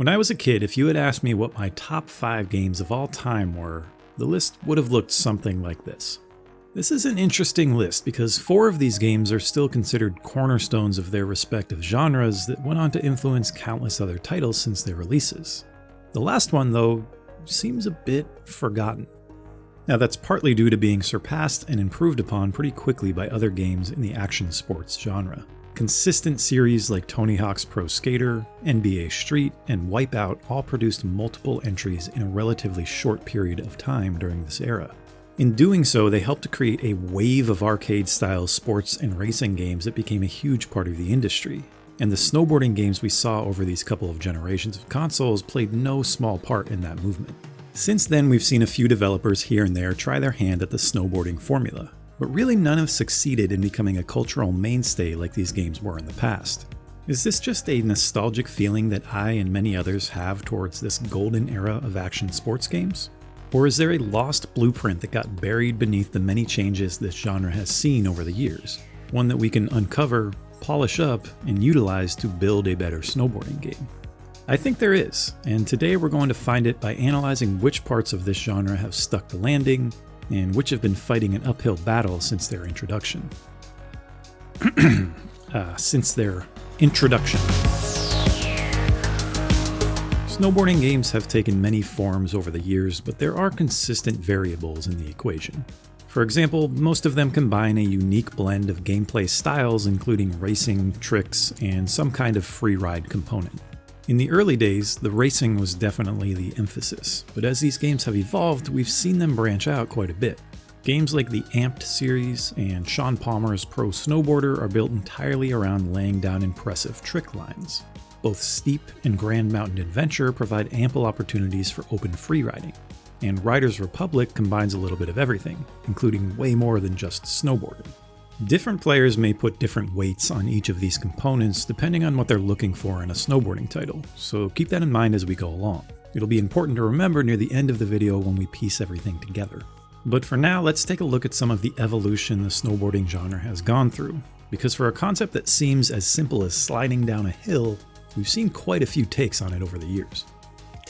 When I was a kid, if you had asked me what my top 5 games of all time were, the list would have looked something like this. This is an interesting list because 4 of these games are still considered cornerstones of their respective genres that went on to influence countless other titles since their releases. The last one, though, seems a bit forgotten. Now that's partly due to being surpassed and improved upon pretty quickly by other games in the action sports genre. Consistent series like Tony Hawk's Pro Skater, NBA Street, and Wipeout all produced multiple entries in a relatively short period of time during this era. In doing so, they helped to create a wave of arcade-style sports and racing games that became a huge part of the industry. And the snowboarding games we saw over these couple of generations of consoles played no small part in that movement. Since then, we've seen a few developers here and there try their hand at the snowboarding formula, but really none have succeeded in becoming a cultural mainstay like these games were in the past. Is this just a nostalgic feeling that I and many others have towards this golden era of action sports games? Or is there a lost blueprint that got buried beneath the many changes this genre has seen over the years? One that we can uncover, polish up, and utilize to build a better snowboarding game? I think there is, and today we're going to find it by analyzing which parts of this genre have stuck the landing, and which have been fighting an uphill battle since their introduction. Snowboarding games have taken many forms over the years, but there are consistent variables in the equation. For example, most of them combine a unique blend of gameplay styles, including racing, tricks, and some kind of free ride component. In the early days, the racing was definitely the emphasis, but as these games have evolved, we've seen them branch out quite a bit. Games like the Amped series and Sean Palmer's Pro Snowboarder are built entirely around laying down impressive trick lines. Both Steep and Grand Mountain Adventure provide ample opportunities for open freeriding, and Riders Republic combines a little bit of everything, including way more than just snowboarding. Different players may put different weights on each of these components depending on what they're looking for in a snowboarding title, so keep that in mind as we go along. It'll be important to remember near the end of the video when we piece everything together. But for now, let's take a look at some of the evolution the snowboarding genre has gone through, because for a concept that seems as simple as sliding down a hill, we've seen quite a few takes on it over the years.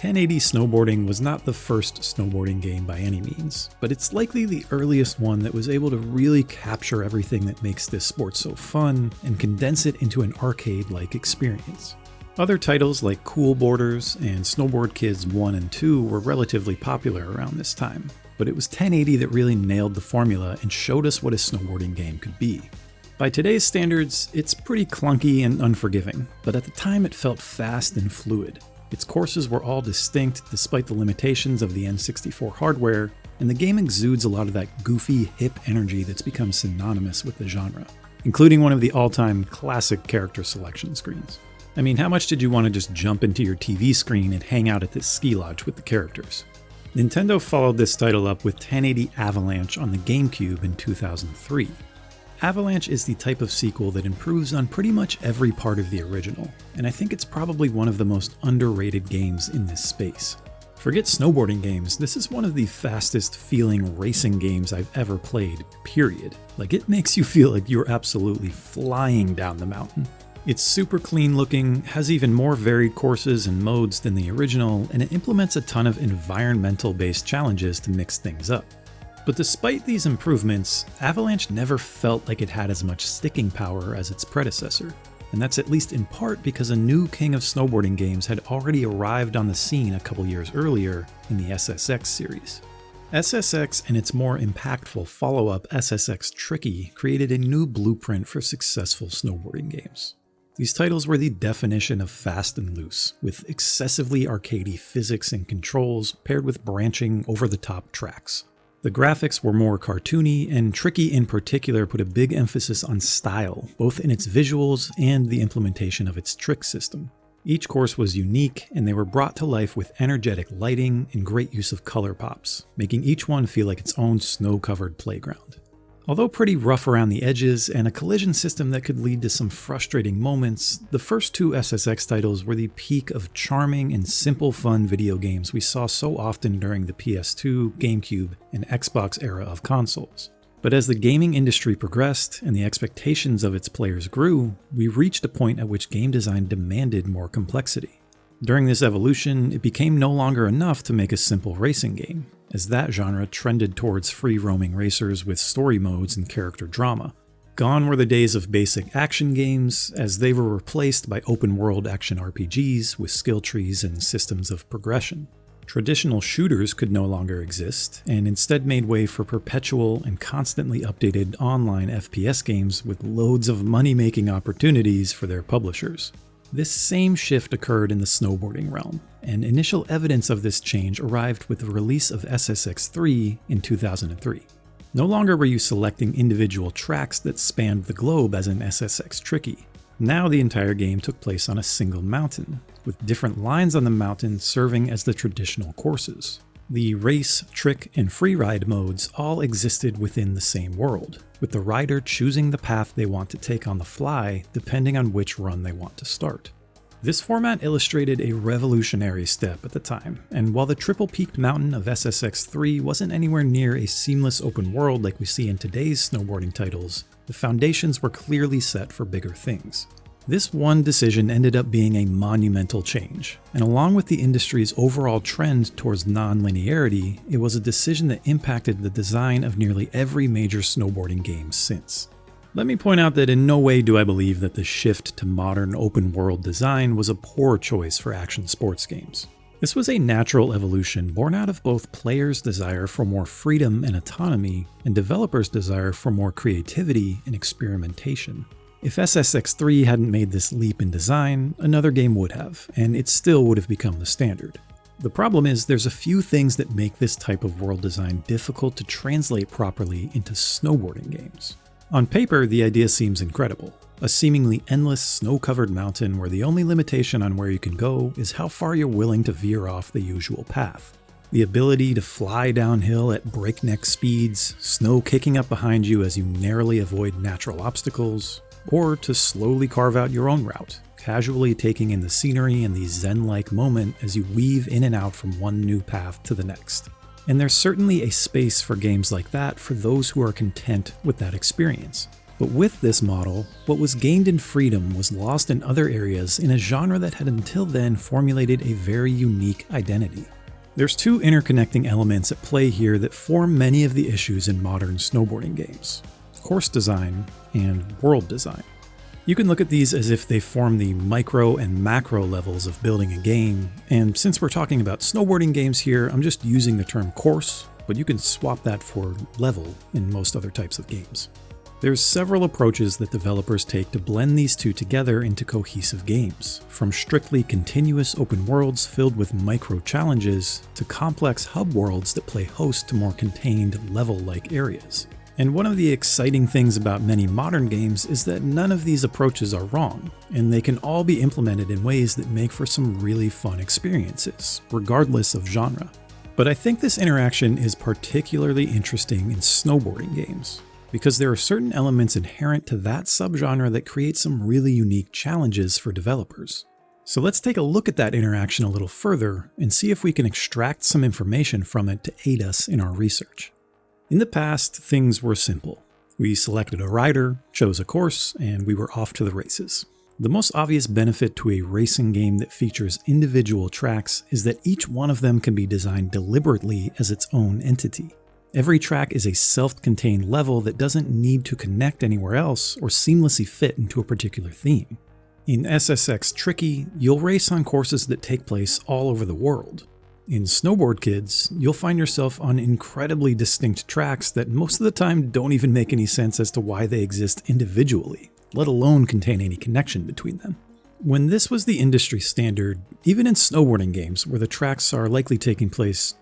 1080 Snowboarding was not the first snowboarding game by any means, but it's likely the earliest one that was able to really capture everything that makes this sport so fun and condense it into an arcade-like experience. Other titles like Cool Boarders and Snowboard Kids 1 and 2 were relatively popular around this time, but it was 1080 that really nailed the formula and showed us what a snowboarding game could be. By today's standards, it's pretty clunky and unforgiving, but at the time it felt fast and fluid. Its courses were all distinct despite the limitations of the N64 hardware, and the game exudes a lot of that goofy, hip energy that's become synonymous with the genre, including one of the all-time classic character selection screens. I mean, how much did you want to just jump into your TV screen and hang out at this ski lodge with the characters? Nintendo followed this title up with 1080 Avalanche on the GameCube in 2003. Avalanche is the type of sequel that improves on pretty much every part of the original, and I think it's probably one of the most underrated games in this space. Forget snowboarding games, this is one of the fastest feeling racing games I've ever played, period. Like, it makes you feel like you're absolutely flying down the mountain. It's super clean looking, has even more varied courses and modes than the original, and it implements a ton of environmental based challenges to mix things up. But despite these improvements, Avalanche never felt like it had as much sticking power as its predecessor, and that's at least in part because a new king of snowboarding games had already arrived on the scene a couple years earlier in the SSX series. SSX and its more impactful follow-up SSX Tricky created a new blueprint for successful snowboarding games. These titles were the definition of fast and loose, with excessively arcadey physics and controls paired with branching over-the-top tracks. The graphics were more cartoony, and Tricky in particular put a big emphasis on style, both in its visuals and the implementation of its trick system. Each course was unique, and they were brought to life with energetic lighting and great use of color pops, making each one feel like its own snow-covered playground. Although pretty rough around the edges and a collision system that could lead to some frustrating moments, the first 2 SSX titles were the peak of charming and simple fun video games we saw so often during the PS2, GameCube, and Xbox era of consoles. But as the gaming industry progressed and the expectations of its players grew, we reached a point at which game design demanded more complexity. During this evolution, it became no longer enough to make a simple racing game, as that genre trended towards free-roaming racers with story modes and character drama. Gone were the days of basic action games, as they were replaced by open-world action RPGs with skill trees and systems of progression. Traditional shooters could no longer exist, and instead made way for perpetual and constantly updated online FPS games with loads of money-making opportunities for their publishers. This same shift occurred in the snowboarding realm, and initial evidence of this change arrived with the release of SSX3 in 2003. No longer were you selecting individual tracks that spanned the globe as in SSX Tricky. Now the entire game took place on a single mountain, with different lines on the mountain serving as the traditional courses. The race, trick, and freeride modes all existed within the same world, with the rider choosing the path they want to take on the fly depending on which run they want to start. This format illustrated a revolutionary step at the time, and while the triple-peaked mountain of SSX3 wasn't anywhere near a seamless open world like we see in today's snowboarding titles, the foundations were clearly set for bigger things. This one decision ended up being a monumental change, and along with the industry's overall trend towards non-linearity, it was a decision that impacted the design of nearly every major snowboarding game since. Let me point out that in no way do I believe that the shift to modern open-world design was a poor choice for action sports games. This was a natural evolution born out of both players' desire for more freedom and autonomy, and developers' desire for more creativity and experimentation. If SSX3 hadn't made this leap in design, another game would have, and it still would have become the standard. The problem is there's a few things that make this type of world design difficult to translate properly into snowboarding games. On paper, the idea seems incredible. A seemingly endless snow-covered mountain where the only limitation on where you can go is how far you're willing to veer off the usual path. The ability to fly downhill at breakneck speeds, snow kicking up behind you as you narrowly avoid natural obstacles, or to slowly carve out your own route, casually taking in the scenery and the zen-like moment as you weave in and out from one new path to the next. And there's certainly a space for games like that for those who are content with that experience. But with this model, what was gained in freedom was lost in other areas in a genre that had until then formulated a very unique identity. There's two interconnecting elements at play here that form many of the issues in modern snowboarding games: course design and world design. You can look at these as if they form the micro and macro levels of building a game, and since we're talking about snowboarding games here, I'm just using the term course, but you can swap that for level in most other types of games. There's several approaches that developers take to blend these two together into cohesive games, from strictly continuous open worlds filled with micro challenges to complex hub worlds that play host to more contained level-like areas. And one of the exciting things about many modern games is that none of these approaches are wrong, and they can all be implemented in ways that make for some really fun experiences, regardless of genre. But I think this interaction is particularly interesting in snowboarding games, because there are certain elements inherent to that subgenre that create some really unique challenges for developers. So let's take a look at that interaction a little further and see if we can extract some information from it to aid us in our research. In the past, things were simple. We selected a rider, chose a course, and we were off to the races. The most obvious benefit to a racing game that features individual tracks is that each one of them can be designed deliberately as its own entity. Every track is a self-contained level that doesn't need to connect anywhere else or seamlessly fit into a particular theme. In SSX Tricky, you'll race on courses that take place all over the world. In Snowboard Kids, you'll find yourself on incredibly distinct tracks that most of the time don't even make any sense as to why they exist individually, let alone contain any connection between them. When this was the industry standard, even in snowboarding games where the tracks are likely taking place,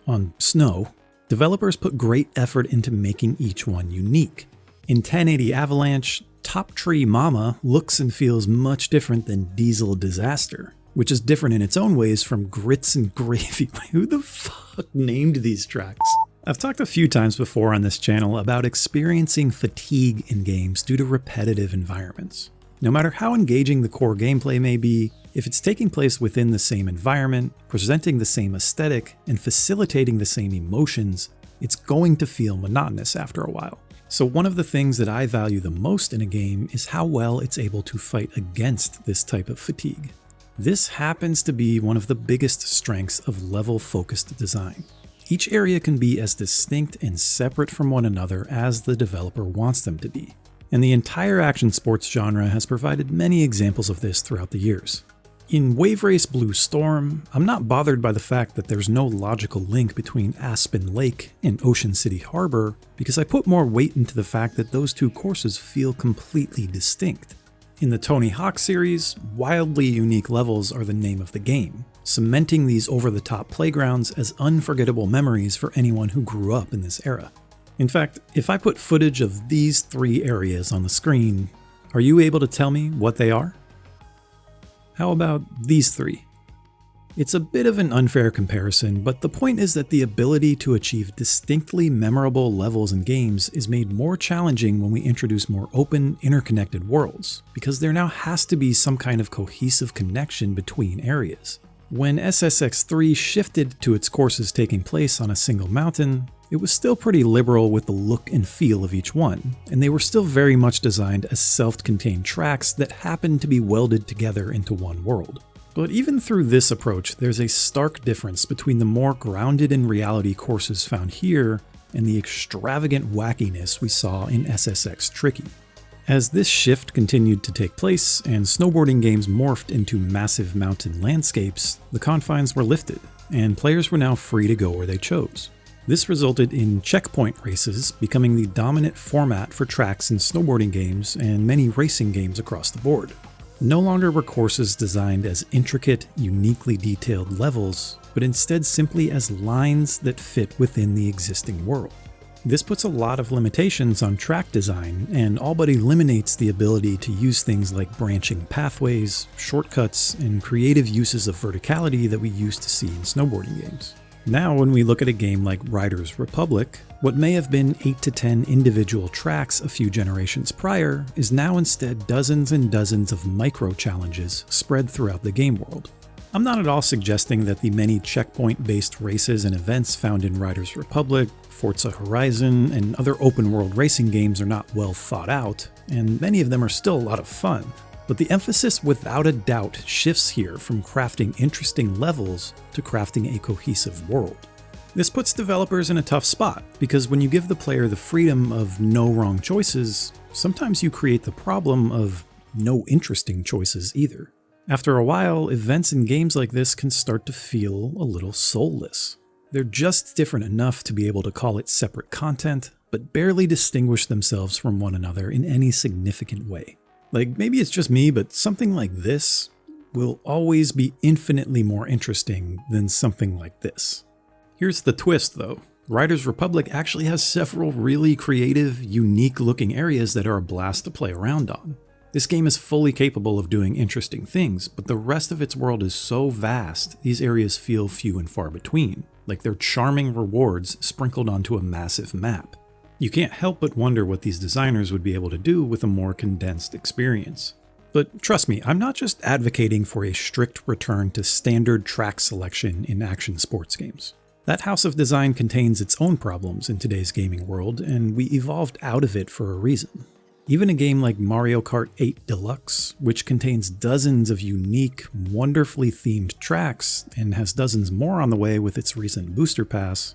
on snow, developers put great effort into making each one unique. In 1080 Avalanche, Top Tree Mama looks and feels much different than Diesel Disaster, which is different in its own ways from Grits and Gravy. Who the fuck named these tracks? I've talked a few times before on this channel about experiencing fatigue in games due to repetitive environments. No matter how engaging the core gameplay may be, if it's taking place within the same environment, presenting the same aesthetic, and facilitating the same emotions, it's going to feel monotonous after a while. So one of the things that I value the most in a game is how well it's able to fight against this type of fatigue. This happens to be one of the biggest strengths of level-focused design. Each area can be as distinct and separate from one another as the developer wants them to be. And the entire action sports genre has provided many examples of this throughout the years. In Wave Race Blue Storm, I'm not bothered by the fact that there's no logical link between Aspen Lake and Ocean City Harbor, because I put more weight into the fact that those two courses feel completely distinct. In the Tony Hawk series, wildly unique levels are the name of the game, cementing these over-the-top playgrounds as unforgettable memories for anyone who grew up in this era. In fact, if I put footage of these 3 areas on the screen, are you able to tell me what they are? How about these 3? It's a bit of an unfair comparison, but the point is that the ability to achieve distinctly memorable levels in games is made more challenging when we introduce more open, interconnected worlds, because there now has to be some kind of cohesive connection between areas. When SSX3 shifted to its courses taking place on a single mountain, it was still pretty liberal with the look and feel of each one, and they were still very much designed as self-contained tracks that happened to be welded together into one world. But even through this approach, there's a stark difference between the more grounded in reality courses found here and the extravagant wackiness we saw in SSX Tricky. As this shift continued to take place and snowboarding games morphed into massive mountain landscapes, the confines were lifted, and players were now free to go where they chose. This resulted in checkpoint races becoming the dominant format for tracks in snowboarding games and many racing games across the board. No longer were courses designed as intricate, uniquely detailed levels, but instead simply as lines that fit within the existing world. This puts a lot of limitations on track design and all but eliminates the ability to use things like branching pathways, shortcuts, and creative uses of verticality that we used to see in snowboarding games. Now, when we look at a game like Riders Republic, what may have been 8 to 10 individual tracks a few generations prior is now instead dozens and dozens of micro-challenges spread throughout the game world. I'm not at all suggesting that the many checkpoint-based races and events found in Riders Republic, Forza Horizon, and other open-world racing games are not well thought out, and many of them are still a lot of fun. But the emphasis without a doubt shifts here from crafting interesting levels to crafting a cohesive world. This puts developers in a tough spot, because when you give the player the freedom of no wrong choices, sometimes you create the problem of no interesting choices either. After a while, events in games like this can start to feel a little soulless. They're just different enough to be able to call it separate content, but barely distinguish themselves from one another in any significant way. Like, maybe it's just me, but something like this will always be infinitely more interesting than something like this. Here's the twist though. Riders Republic actually has several really creative, unique-looking areas that are a blast to play around on. This game is fully capable of doing interesting things, but the rest of its world is so vast, these areas feel few and far between, like they're charming rewards sprinkled onto a massive map. You can't help but wonder what these designers would be able to do with a more condensed experience. But trust me, I'm not just advocating for a strict return to standard track selection in action sports games. That house of design contains its own problems in today's gaming world, and we evolved out of it for a reason. Even a game like Mario Kart 8 Deluxe, which contains dozens of unique, wonderfully themed tracks, and has dozens more on the way with its recent booster pass,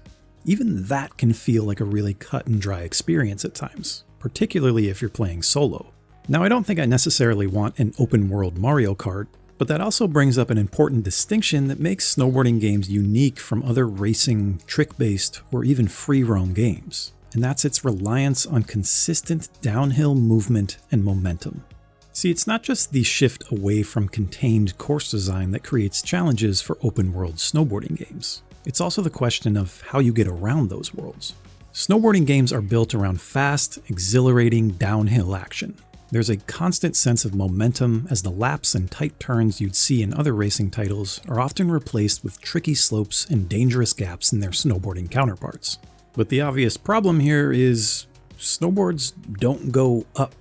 even that can feel like a really cut and dry experience at times, particularly if you're playing solo. Now, I don't think I necessarily want an open world Mario Kart, but that also brings up an important distinction that makes snowboarding games unique from other racing, trick-based, or even free roam games, and that's its reliance on consistent downhill movement and momentum. See, it's not just the shift away from contained course design that creates challenges for open world snowboarding games. It's also the question of how you get around those worlds. Snowboarding games are built around fast, exhilarating downhill action. There's a constant sense of momentum as the laps and tight turns you'd see in other racing titles are often replaced with tricky slopes and dangerous gaps in their snowboarding counterparts. But the obvious problem here is snowboards don't go up.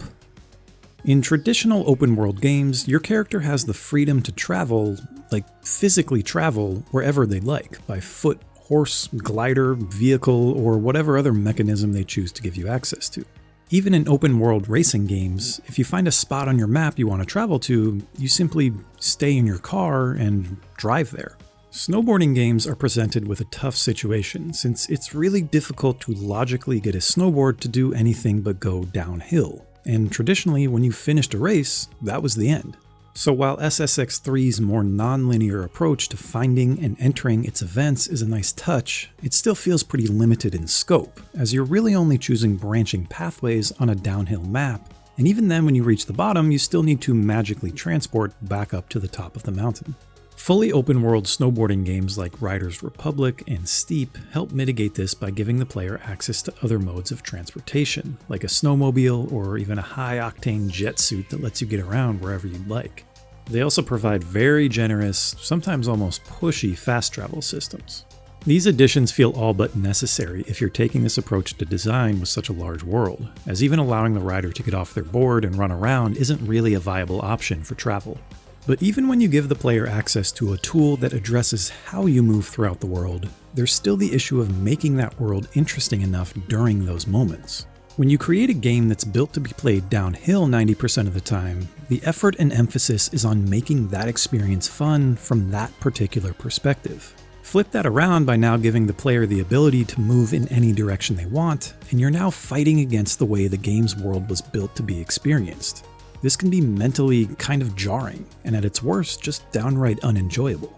In traditional open world games, your character has the freedom to travel, like physically travel, wherever they like, by foot, horse, glider, vehicle, or whatever other mechanism they choose to give you access to. Even in open-world racing games, if you find a spot on your map you want to travel to, you simply stay in your car and drive there. Snowboarding games are presented with a tough situation, since it's really difficult to logically get a snowboard to do anything but go downhill. And traditionally, when you finished a race, that was the end. So while SSX3's more non-linear approach to finding and entering its events is a nice touch, it still feels pretty limited in scope, as you're really only choosing branching pathways on a downhill map, and even then when you reach the bottom, you still need to magically transport back up to the top of the mountain. Fully open-world snowboarding games like Riders Republic and Steep help mitigate this by giving the player access to other modes of transportation, like a snowmobile or even a high-octane jet suit that lets you get around wherever you'd like. They also provide very generous, sometimes almost pushy fast travel systems. These additions feel all but necessary if you're taking this approach to design with such a large world, as even allowing the rider to get off their board and run around isn't really a viable option for travel. But even when you give the player access to a tool that addresses how you move throughout the world, there's still the issue of making that world interesting enough during those moments. When you create a game that's built to be played downhill 90% of the time, the effort and emphasis is on making that experience fun from that particular perspective. Flip that around by now giving the player the ability to move in any direction they want, and you're now fighting against the way the game's world was built to be experienced. This can be mentally kind of jarring, and at its worst, just downright unenjoyable.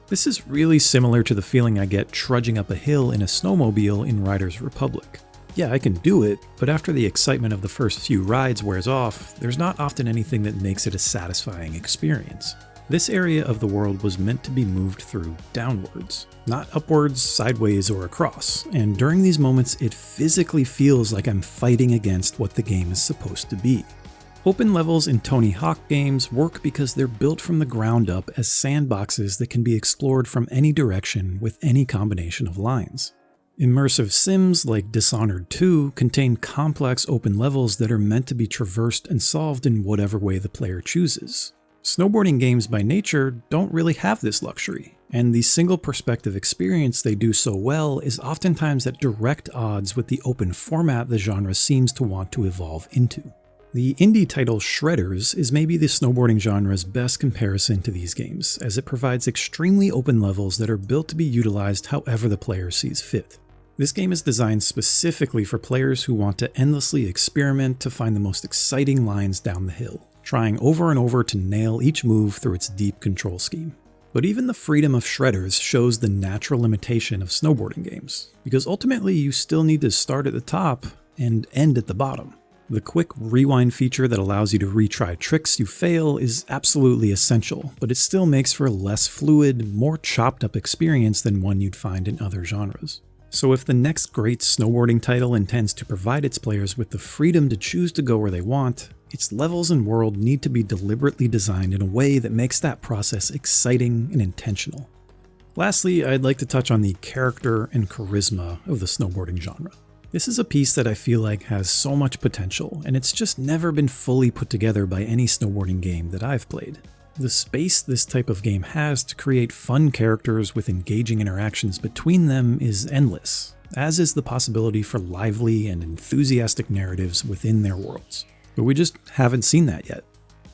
This is really similar to the feeling I get trudging up a hill in a snowmobile in Riders Republic. Yeah, I can do it, but after the excitement of the first few rides wears off, there's not often anything that makes it a satisfying experience. This area of the world was meant to be moved through downwards, not upwards, sideways, or across, and during these moments it physically feels like I'm fighting against what the game is supposed to be. Open levels in Tony Hawk games work because they're built from the ground up as sandboxes that can be explored from any direction with any combination of lines. Immersive sims like Dishonored 2 contain complex open levels that are meant to be traversed and solved in whatever way the player chooses. Snowboarding games by nature don't really have this luxury, and the single perspective experience they do so well is oftentimes at direct odds with the open format the genre seems to want to evolve into. The indie title Shredders is maybe the snowboarding genre's best comparison to these games, as it provides extremely open levels that are built to be utilized however the player sees fit. This game is designed specifically for players who want to endlessly experiment to find the most exciting lines down the hill, trying over and over to nail each move through its deep control scheme. But even the freedom of Shredders shows the natural limitation of snowboarding games, because ultimately you still need to start at the top and end at the bottom. The quick rewind feature that allows you to retry tricks you fail is absolutely essential, but it still makes for a less fluid, more chopped up experience than one you'd find in other genres. So if the next great snowboarding title intends to provide its players with the freedom to choose to go where they want, its levels and world need to be deliberately designed in a way that makes that process exciting and intentional. Lastly, I'd like to touch on the character and charisma of the snowboarding genre. This is a piece that I feel like has so much potential, and it's just never been fully put together by any snowboarding game that I've played. The space this type of game has to create fun characters with engaging interactions between them is endless, as is the possibility for lively and enthusiastic narratives within their worlds. But we just haven't seen that yet.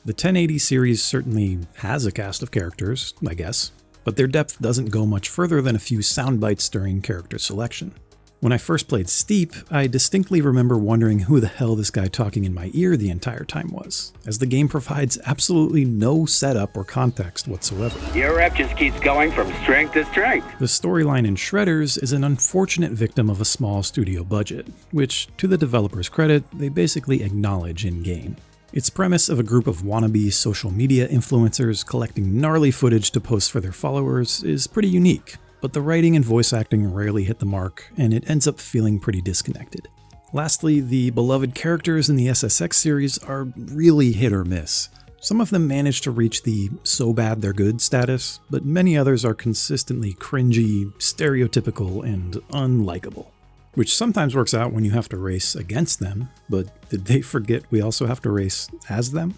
The 1080 series certainly has a cast of characters, I guess, but their depth doesn't go much further than a few sound bites during character selection. When I first played Steep, I distinctly remember wondering who the hell this guy talking in my ear the entire time was, as the game provides absolutely no setup or context whatsoever. Your rep just keeps going from strength to strength. The storyline in Shredders is an unfortunate victim of a small studio budget, which, to the developer's credit, they basically acknowledge in-game. Its premise of a group of wannabe social media influencers collecting gnarly footage to post for their followers is pretty unique. But the writing and voice acting rarely hit the mark, and it ends up feeling pretty disconnected. Lastly, the beloved characters in the SSX series are really hit or miss. Some of them manage to reach the so bad they're good status, but many others are consistently cringy, stereotypical, and unlikable. Which sometimes works out when you have to race against them, but did they forget we also have to race as them?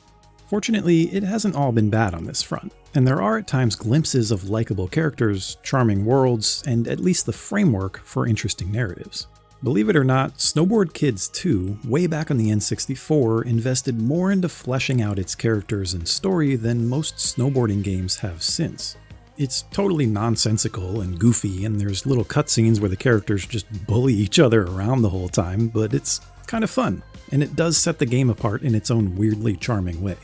Fortunately, it hasn't all been bad on this front, and there are at times glimpses of likable characters, charming worlds, and at least the framework for interesting narratives. Believe it or not, Snowboard Kids 2, way back on the N64, invested more into fleshing out its characters and story than most snowboarding games have since. It's totally nonsensical and goofy, and there's little cutscenes where the characters just bully each other around the whole time, but it's kind of fun, and it does set the game apart in its own weirdly charming way.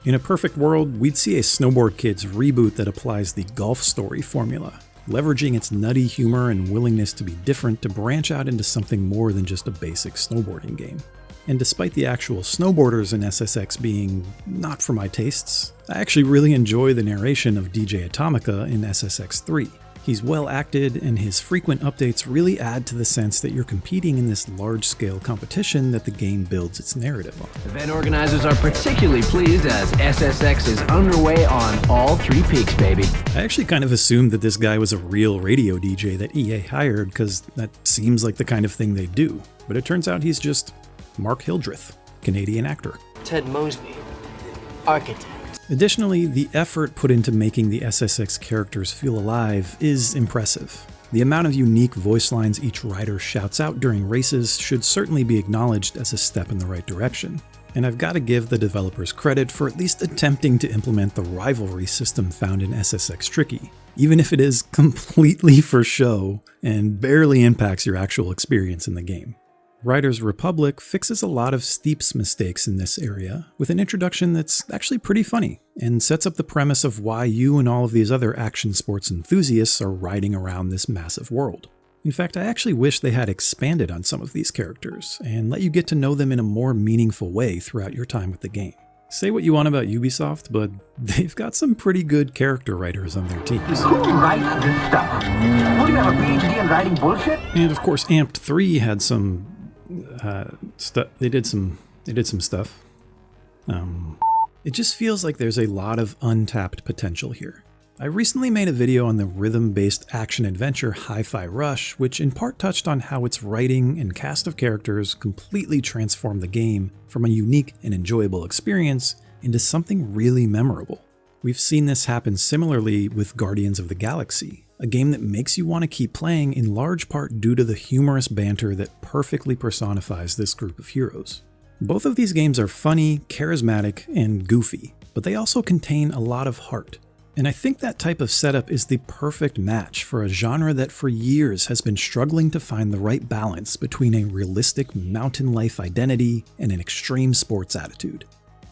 In a perfect world, we'd see a Snowboard Kids reboot that applies the golf story formula, leveraging its nutty humor and willingness to be different to branch out into something more than just a basic snowboarding game. And despite the actual snowboarders in SSX being not for my tastes, I actually really enjoy the narration of DJ Atomica in SSX 3. He's well acted, and his frequent updates really add to the sense that you're competing in this large-scale competition that the game builds its narrative on. Event organizers are particularly pleased as SSX is underway on all three peaks, baby. I actually kind of assumed that this guy was a real radio DJ that EA hired, because that seems like the kind of thing they do. But it turns out he's just Mark Hildreth, Canadian actor. Ted Mosby, architect. Additionally, the effort put into making the SSX characters feel alive is impressive. The amount of unique voice lines each rider shouts out during races should certainly be acknowledged as a step in the right direction. And I've got to give the developers credit for at least attempting to implement the rivalry system found in SSX Tricky, even if it is completely for show and barely impacts your actual experience in the game. Riders Republic fixes a lot of Steep's mistakes in this area with an introduction that's actually pretty funny and sets up the premise of why you and all of these other action sports enthusiasts are riding around this massive world. In fact, I actually wish they had expanded on some of these characters and let you get to know them in a more meaningful way throughout your time with the game. Say what you want about Ubisoft, but they've got some pretty good character writers on their teams. Who writes this stuff? What do you have a PhD in writing bullshit? And of course, Amped 3 had some They did some stuff. It just feels like there's a lot of untapped potential here. I recently made a video on the rhythm-based action-adventure Hi-Fi Rush, which in part touched on how its writing and cast of characters completely transformed the game from a unique and enjoyable experience into something really memorable. We've seen this happen similarly with Guardians of the Galaxy, a game that makes you want to keep playing in large part due to the humorous banter that perfectly personifies this group of heroes. Both of these games are funny, charismatic, and goofy, but they also contain a lot of heart. And I think that type of setup is the perfect match for a genre that for years has been struggling to find the right balance between a realistic mountain life identity and an extreme sports attitude.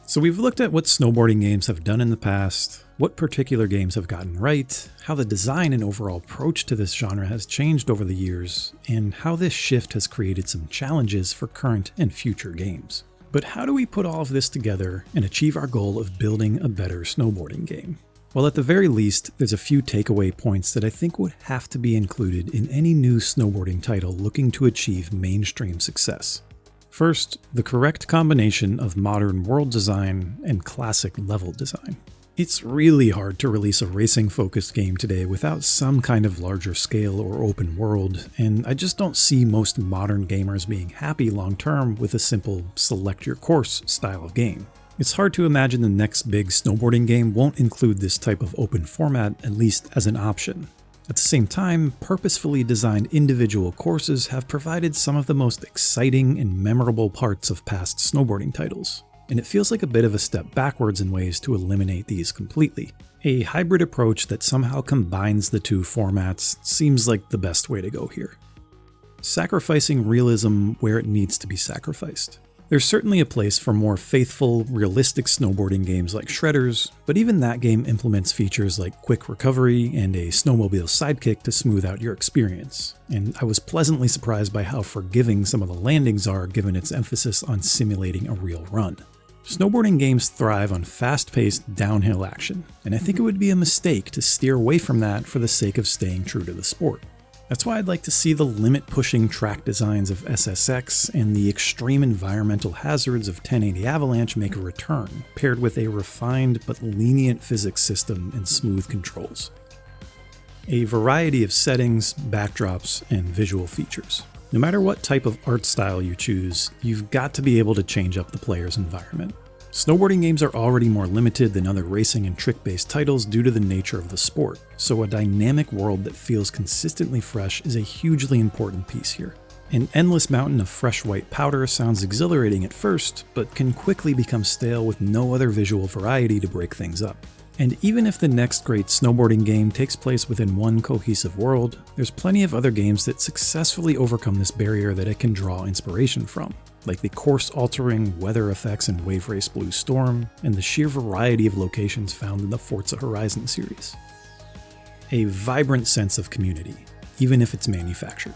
So we've looked at what snowboarding games have done in the past, what particular games have gotten right, how the design and overall approach to this genre has changed over the years, and how this shift has created some challenges for current and future games. But how do we put all of this together and achieve our goal of building a better snowboarding game? Well, at the very least, there's a few takeaway points that I think would have to be included in any new snowboarding title looking to achieve mainstream success. First, the correct combination of modern world design and classic level design. It's really hard to release a racing-focused game today without some kind of larger scale or open world, and I just don't see most modern gamers being happy long-term with a simple select your course style of game. It's hard to imagine the next big snowboarding game won't include this type of open format, at least as an option. At the same time, purposefully designed individual courses have provided some of the most exciting and memorable parts of past snowboarding titles, and it feels like a bit of a step backwards in ways to eliminate these completely. A hybrid approach that somehow combines the two formats seems like the best way to go here. Sacrificing realism where it needs to be sacrificed. There's certainly a place for more faithful, realistic snowboarding games like Shredders, but even that game implements features like quick recovery and a snowmobile sidekick to smooth out your experience. And I was pleasantly surprised by how forgiving some of the landings are given its emphasis on simulating a real run. Snowboarding games thrive on fast-paced downhill action, and I think it would be a mistake to steer away from that for the sake of staying true to the sport. That's why I'd like to see the limit-pushing track designs of SSX and the extreme environmental hazards of 1080 Avalanche make a return, paired with a refined but lenient physics system and smooth controls. A variety of settings, backdrops, and visual features. No matter what type of art style you choose, you've got to be able to change up the player's environment. Snowboarding games are already more limited than other racing and trick-based titles due to the nature of the sport, so a dynamic world that feels consistently fresh is a hugely important piece here. An endless mountain of fresh white powder sounds exhilarating at first, but can quickly become stale with no other visual variety to break things up. And even if the next great snowboarding game takes place within one cohesive world, there's plenty of other games that successfully overcome this barrier that it can draw inspiration from, like the course-altering weather effects in Wave Race Blue Storm, and the sheer variety of locations found in the Forza Horizon series. A vibrant sense of community, even if it's manufactured.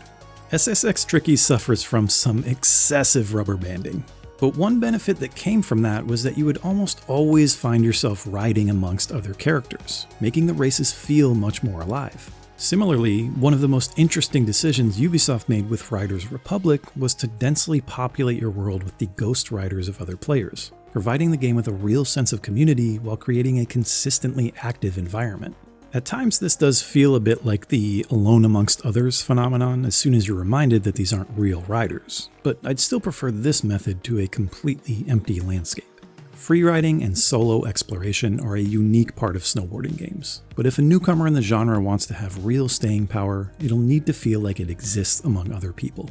SSX Tricky suffers from some excessive rubber banding, but one benefit that came from that was that you would almost always find yourself riding amongst other characters, making the races feel much more alive. Similarly, one of the most interesting decisions Ubisoft made with Riders Republic was to densely populate your world with the ghost riders of other players, providing the game with a real sense of community while creating a consistently active environment. At times this does feel a bit like the alone amongst others phenomenon as soon as you're reminded that these aren't real riders, but I'd still prefer this method to a completely empty landscape. Freeriding and solo exploration are a unique part of snowboarding games, but if a newcomer in the genre wants to have real staying power, it'll need to feel like it exists among other people.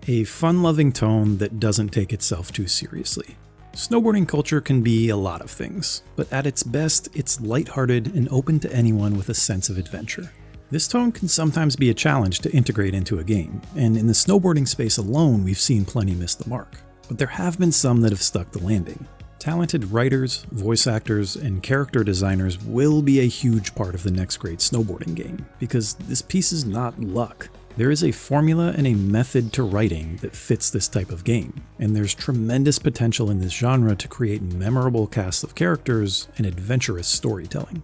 A fun-loving tone that doesn't take itself too seriously. Snowboarding culture can be a lot of things, but at its best, it's lighthearted and open to anyone with a sense of adventure. This tone can sometimes be a challenge to integrate into a game, and in the snowboarding space alone, we've seen plenty miss the mark. But there have been some that have stuck the landing. Talented writers, voice actors, and character designers will be a huge part of the next great snowboarding game, because this piece is not luck. There is a formula and a method to writing that fits this type of game, and there's tremendous potential in this genre to create memorable casts of characters and adventurous storytelling.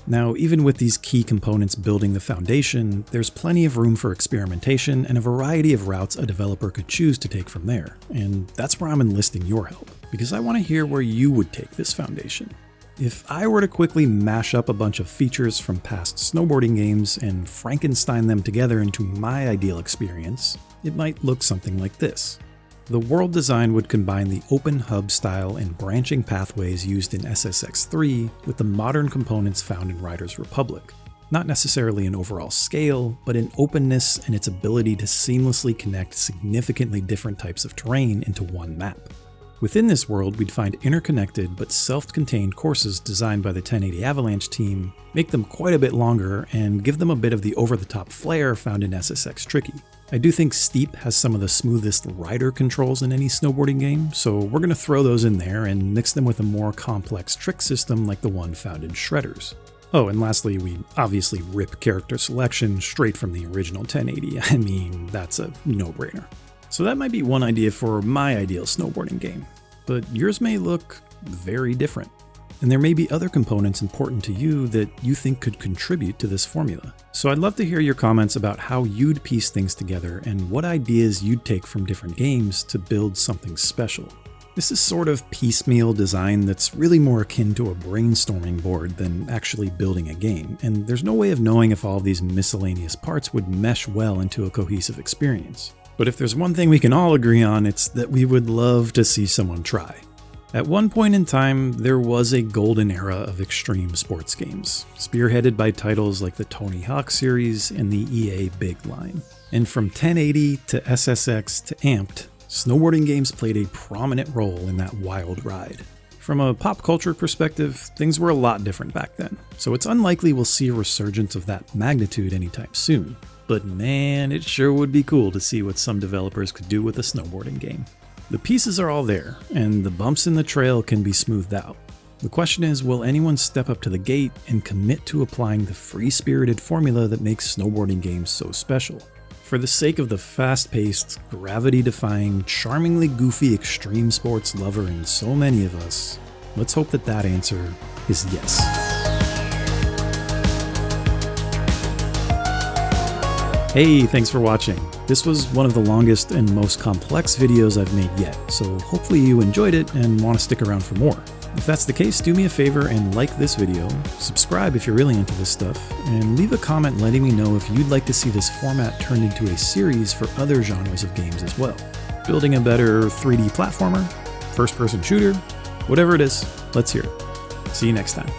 Now, even with these key components building the foundation, there's plenty of room for experimentation and a variety of routes a developer could choose to take from there, and that's where I'm enlisting your help, because I want to hear where you would take this foundation. If I were to quickly mash up a bunch of features from past snowboarding games and Frankenstein them together into my ideal experience, it might look something like this. The world design would combine the open hub style and branching pathways used in SSX3 with the modern components found in Riders Republic. Not necessarily in overall scale, but in openness and its ability to seamlessly connect significantly different types of terrain into one map. Within this world, we'd find interconnected but self-contained courses designed by the 1080 Avalanche team, make them quite a bit longer, and give them a bit of the over-the-top flair found in SSX Tricky. I do think Steep has some of the smoothest rider controls in any snowboarding game, so we're going to throw those in there and mix them with a more complex trick system like the one found in Shredders. Oh, and lastly, we obviously rip character selection straight from the original 1080. I mean, that's a no-brainer. So that might be one idea for my ideal snowboarding game, but yours may look very different. And there may be other components important to you that you think could contribute to this formula. So I'd love to hear your comments about how you'd piece things together and what ideas you'd take from different games to build something special. This is sort of piecemeal design that's really more akin to a brainstorming board than actually building a game, and there's no way of knowing if all of these miscellaneous parts would mesh well into a cohesive experience. But if there's one thing we can all agree on, it's that we would love to see someone try. At one point in time, there was a golden era of extreme sports games, spearheaded by titles like the Tony Hawk series and the EA Big line. And from 1080 to SSX to Amped, snowboarding games played a prominent role in that wild ride. From a pop culture perspective, things were a lot different back then, so it's unlikely we'll see a resurgence of that magnitude anytime soon. But man, it sure would be cool to see what some developers could do with a snowboarding game. The pieces are all there, and the bumps in the trail can be smoothed out. The question is, will anyone step up to the gate and commit to applying the free-spirited formula that makes snowboarding games so special? For the sake of the fast-paced, gravity-defying, charmingly goofy extreme sports lover in so many of us, let's hope that that answer is yes. Hey, thanks for watching. This was one of the longest and most complex videos I've made yet, so hopefully you enjoyed it and want to stick around for more. If that's the case, do me a favor and like this video, subscribe if you're really into this stuff, and leave a comment letting me know if you'd like to see this format turned into a series for other genres of games as well. Building a better 3D platformer, first-person shooter, whatever it is, let's hear it. See you next time.